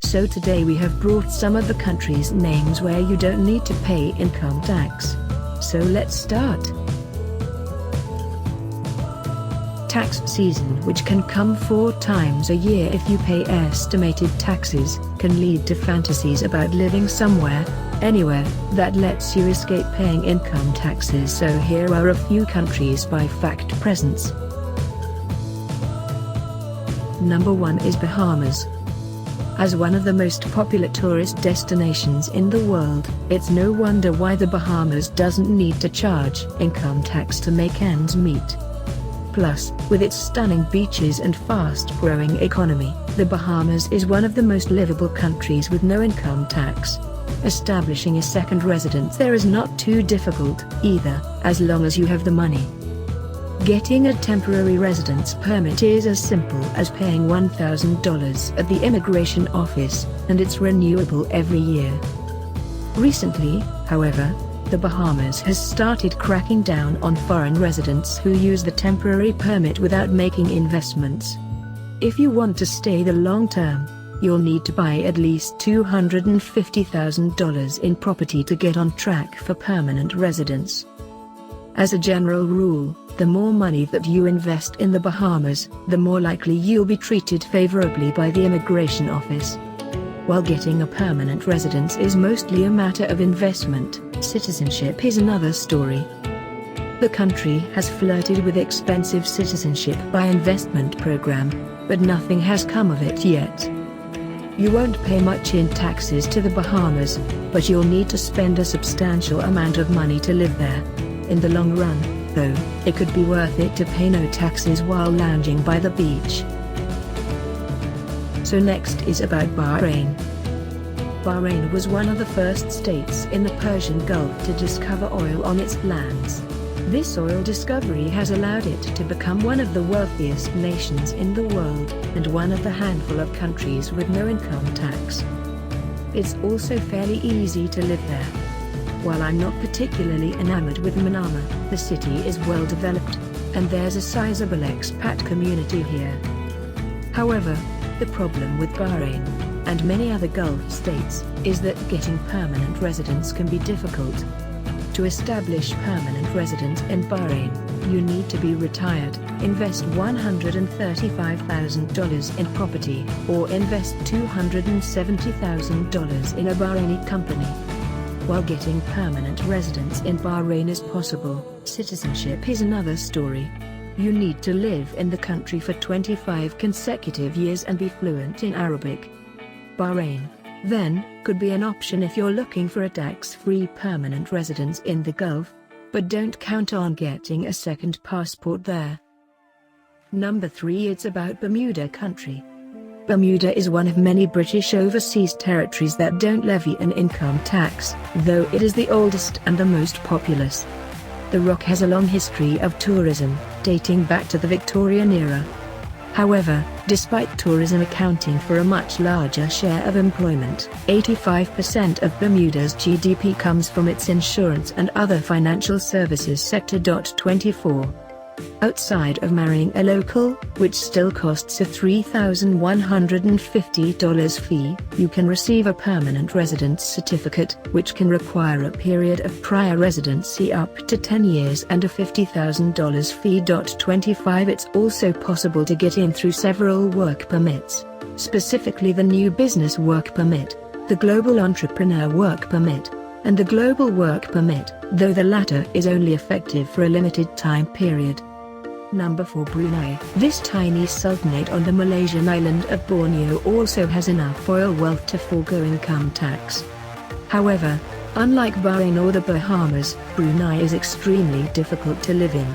So today we have brought some of the country's names where you don't need to pay income tax. So let's start. Tax season, which can come 4 times a year if you pay estimated taxes, can lead to fantasies about living somewhere, anywhere, that lets you escape paying income taxes. So here are a few countries by fact presence. Number 1 is Bahamas. As one of the most popular tourist destinations in the world, it's no wonder why the Bahamas doesn't need to charge income tax to make ends meet. Plus, with its stunning beaches and fast-growing economy, the Bahamas is one of the most livable countries with no income tax. Establishing a second residence there is not too difficult, either, as long as you have the money. Getting a temporary residence permit is as simple as paying $1,000 at the immigration office, and it's renewable every year. Recently, however, the Bahamas has started cracking down on foreign residents who use the temporary permit without making investments. If you want to stay the long term, you'll need to buy at least $250,000 in property to get on track for permanent residence. As a general rule, the more money that you invest in the Bahamas, the more likely you'll be treated favorably by the immigration office. While getting a permanent residence is mostly a matter of investment, citizenship is another story. The country has flirted with expensive citizenship by investment program, but nothing has come of it yet. You won't pay much in taxes to the Bahamas, but you'll need to spend a substantial amount of money to live there. In the long run, though, it could be worth it to pay no taxes while lounging by the beach. So next is about Bahrain. Bahrain was one of the first states in the Persian Gulf to discover oil on its lands. This oil discovery has allowed it to become one of the wealthiest nations in the world, and one of the handful of countries with no income tax. It's also fairly easy to live there. While I'm not particularly enamored with Manama, the city is well developed, and there's a sizable expat community here. However, the problem with Bahrain, and many other Gulf states, is that getting permanent residence can be difficult. To establish permanent residence in Bahrain, you need to be retired, invest $135,000 in property, or invest $270,000 in a Bahraini company. While getting permanent residence in Bahrain is possible, citizenship is another story. You need to live in the country for 25 consecutive years and be fluent in Arabic. Bahrain, then, could be an option if you're looking for a tax-free permanent residence in the Gulf, but don't count on getting a second passport there. Number 3, it's about Bermuda country. Bermuda is one of many British overseas territories that don't levy an income tax, though it is the oldest and the most populous. The Rock has a long history of tourism, dating back to the Victorian era. However, despite tourism accounting for a much larger share of employment, 85% of Bermuda's GDP comes from its insurance and other financial services sector. 24. Outside of marrying a local, which still costs a $3,150 fee, you can receive a permanent residence certificate, which can require a period of prior residency up to 10 years and a $50,000 fee. 25. It's also possible to get in through several work permits, specifically the New Business Work Permit, the Global Entrepreneur Work Permit, and the Global Work Permit, though the latter is only effective for a limited time period. Number 4, Brunei. This tiny sultanate on the Malaysian island of Borneo also has enough oil wealth to forego income tax. However, unlike Bahrain or the Bahamas, Brunei is extremely difficult to live in.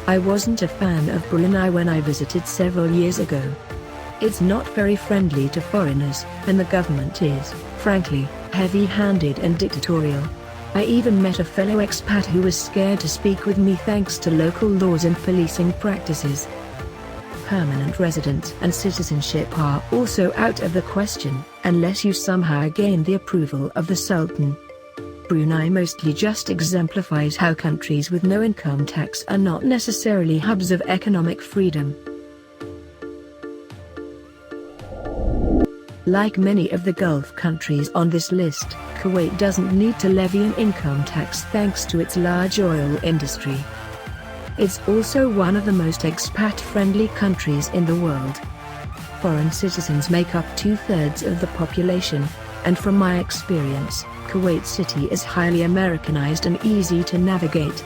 I wasn't a fan of Brunei when I visited several years ago. It's not very friendly to foreigners, and the government is, frankly, heavy-handed and dictatorial. I even met a fellow expat who was scared to speak with me thanks to local laws and policing practices. Permanent residence and citizenship are also out of the question, unless you somehow gain the approval of the Sultan. Brunei mostly just exemplifies how countries with no income tax are not necessarily hubs of economic freedom. Like many of the Gulf countries on this list, Kuwait doesn't need to levy an income tax thanks to its large oil industry. It's also one of the most expat-friendly countries in the world. Foreign citizens make up 2/3 of the population, and from my experience, Kuwait City is highly Americanized and easy to navigate.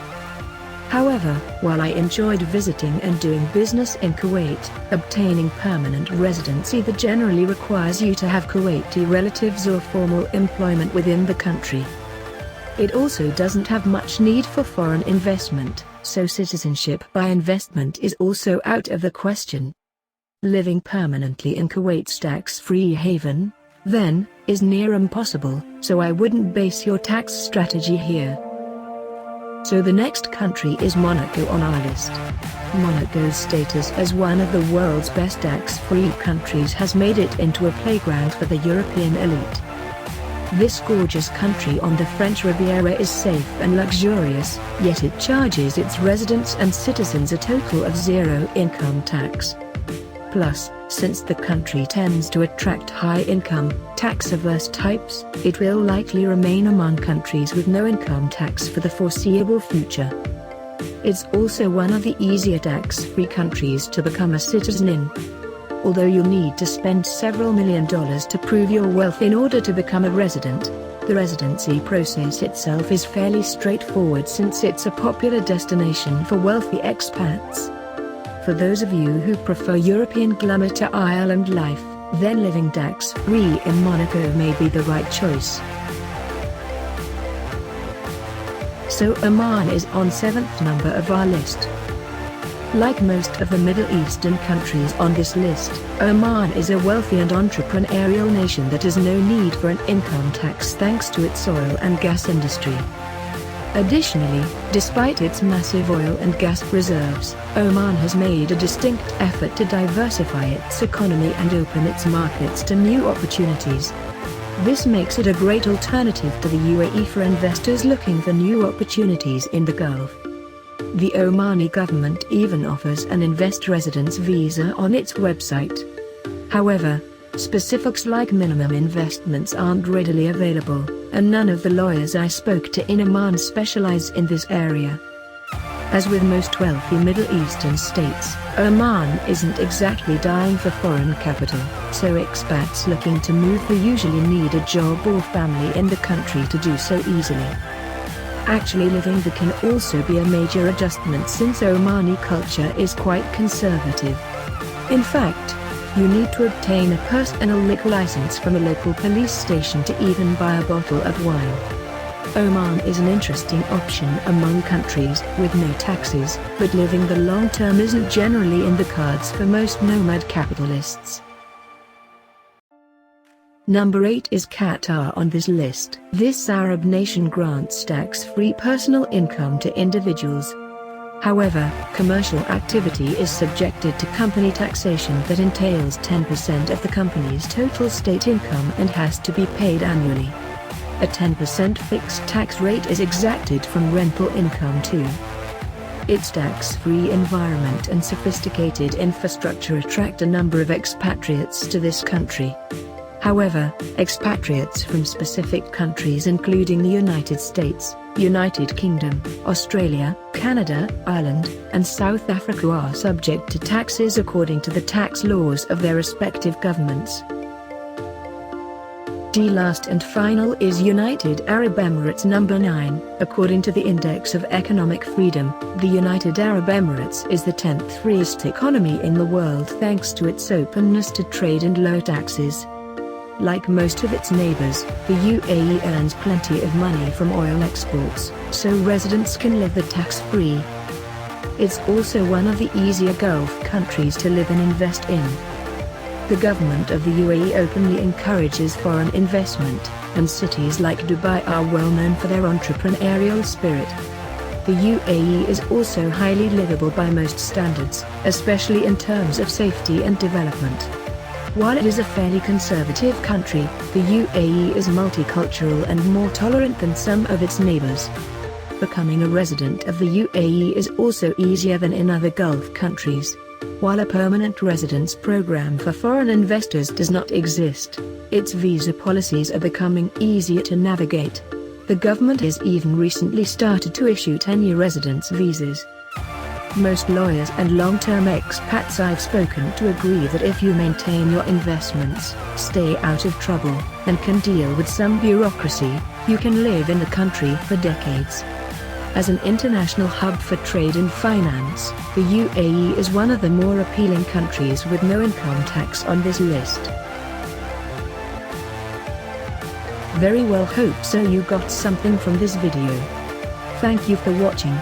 However, while I enjoyed visiting and doing business in Kuwait, obtaining permanent residency that generally requires you to have Kuwaiti relatives or formal employment within the country. It also doesn't have much need for foreign investment, so citizenship by investment is also out of the question. Living permanently in Kuwait's tax-free haven, then, is near impossible, so I wouldn't base your tax strategy here. So the next country is Monaco on our list. Monaco's status as one of the world's best tax-free countries has made it into a playground for the European elite. This gorgeous country on the French Riviera is safe and luxurious, yet it charges its residents and citizens a total of zero income tax. Plus, since the country tends to attract high-income, tax-averse types, it will likely remain among countries with no income tax for the foreseeable future. It's also one of the easier tax-free countries to become a citizen in. Although you'll need to spend several $1 million to prove your wealth in order to become a resident, the residency process itself is fairly straightforward since it's a popular destination for wealthy expats. For those of you who prefer European glamour to Ireland life, then living tax-free in Monaco may be the right choice. So Oman is on 7th number of our list. Like most of the Middle Eastern countries on this list, Oman is a wealthy and entrepreneurial nation that has no need for an income tax thanks to its oil and gas industry. Additionally, despite its massive oil and gas reserves, Oman has made a distinct effort to diversify its economy and open its markets to new opportunities. This makes it a great alternative to the UAE for investors looking for new opportunities in the Gulf. The Omani government even offers an invest residence visa on its website. However, specifics like minimum investments aren't readily available, and none of the lawyers I spoke to in Oman specialize in this area. As with most wealthy Middle Eastern states, Oman isn't exactly dying for foreign capital, so expats looking to move there usually need a job or family in the country to do so easily. Actually living there can also be a major adjustment since Omani culture is quite conservative. In fact, you need to obtain a personal liquor license from a local police station to even buy a bottle of wine. Oman is an interesting option among countries with no taxes, but living the long term isn't generally in the cards for most nomad capitalists. Number 8 is Qatar on this list. This Arab nation grants tax-free personal income to individuals. However, commercial activity is subjected to company taxation that entails 10% of the company's total state income and has to be paid annually. A 10% fixed tax rate is exacted from rental income too. Its tax-free environment and sophisticated infrastructure attract a number of expatriates to this country. However, expatriates from specific countries including the United States, United Kingdom, Australia, Canada, Ireland, and South Africa are subject to taxes according to the tax laws of their respective governments. Last and final is United Arab Emirates number 9. According to the Index of Economic Freedom, the United Arab Emirates is the 10th freest economy in the world thanks to its openness to trade and low taxes. Like most of its neighbors, the UAE earns plenty of money from oil exports, so residents can live there tax-free. It's also one of the easier Gulf countries to live and invest in. The government of the UAE openly encourages foreign investment, and cities like Dubai are well known for their entrepreneurial spirit. The UAE is also highly livable by most standards, especially in terms of safety and development. While it is a fairly conservative country, the UAE is multicultural and more tolerant than some of its neighbors. Becoming a resident of the UAE is also easier than in other Gulf countries. While a permanent residence program for foreign investors does not exist, its visa policies are becoming easier to navigate. The government has even recently started to issue 10-year residence visas. Most lawyers and long-term expats I've spoken to agree that if you maintain your investments, stay out of trouble, and can deal with some bureaucracy, you can live in the country for decades. As an international hub for trade and finance, the UAE is one of the more appealing countries with no income tax on this list. Very well, hope so you got something from this video. Thank you for watching.